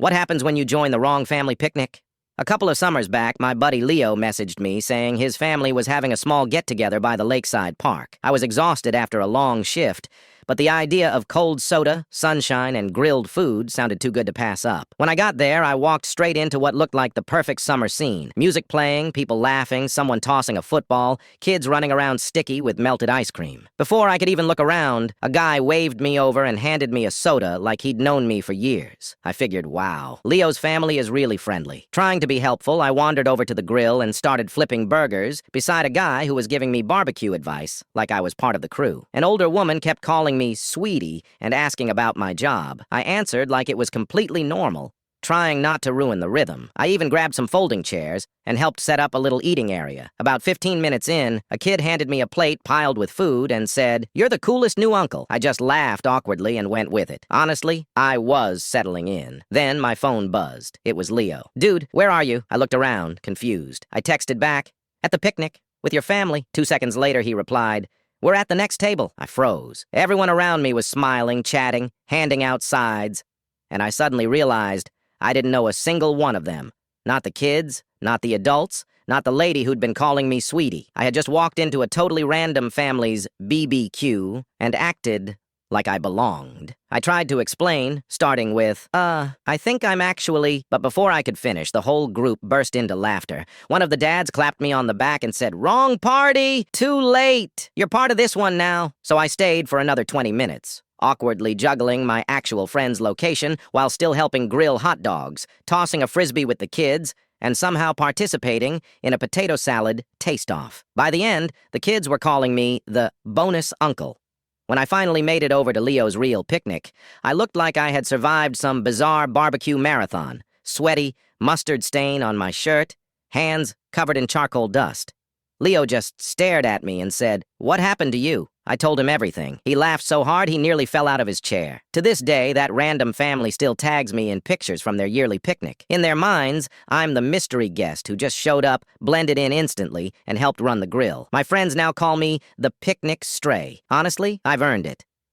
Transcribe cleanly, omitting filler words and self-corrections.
What happens when you join the wrong family picnic? A couple of summers back, my buddy Leo messaged me saying his family was having a small get-together by the lakeside park. I was exhausted after a long shift, but the idea of cold soda, sunshine, and grilled food sounded too good to pass up. When I got there, I walked straight into what looked like the perfect summer scene. Music playing, people laughing, someone tossing a football, kids running around sticky with melted ice cream. Before I could even look around, a guy waved me over and handed me a soda like he'd known me for years. I figured, wow, Leo's family is really friendly. Trying to be helpful, I wandered over to the grill and started flipping burgers beside a guy who was giving me barbecue advice, like I was part of the crew. An older woman kept calling me sweetie and asking about my job. I answered like it was completely normal, trying not to ruin the rhythm. I even grabbed some folding chairs and helped set up a little eating area. About 15 minutes in, a kid handed me a plate piled with food and said, "You're the coolest new uncle." I just laughed awkwardly and went with it. Honestly, I was settling in. Then my phone buzzed. It was Leo. "Dude, where are you?" I looked around, confused. I texted back, "At the picnic, with your family." 2 seconds later, he replied, "We're at the next table." I froze. Everyone around me was smiling, chatting, handing out sides, and I suddenly realized I didn't know a single one of them. Not the kids, not the adults, not the lady who'd been calling me sweetie. I had just walked into a totally random family's BBQ and acted like I belonged. I tried to explain, starting with, I think I'm actually..." But before I could finish, the whole group burst into laughter. One of the dads clapped me on the back and said, "Wrong party! Too late! You're part of this one now." So I stayed for another 20 minutes, awkwardly juggling my actual friend's location while still helping grill hot dogs, tossing a frisbee with the kids, and somehow participating in a potato salad taste-off. By the end, the kids were calling me the bonus uncle. When I finally made it over to Leo's real picnic, I looked like I had survived some bizarre barbecue marathon. Sweaty, mustard stain on my shirt, hands covered in charcoal dust. Leo just stared at me and said, "What happened to you?" I told him everything. He laughed so hard he nearly fell out of his chair. To this day, that random family still tags me in pictures from their yearly picnic. In their minds, I'm the mystery guest who just showed up, blended in instantly, and helped run the grill. My friends now call me the Picnic Stray. Honestly, I've earned it.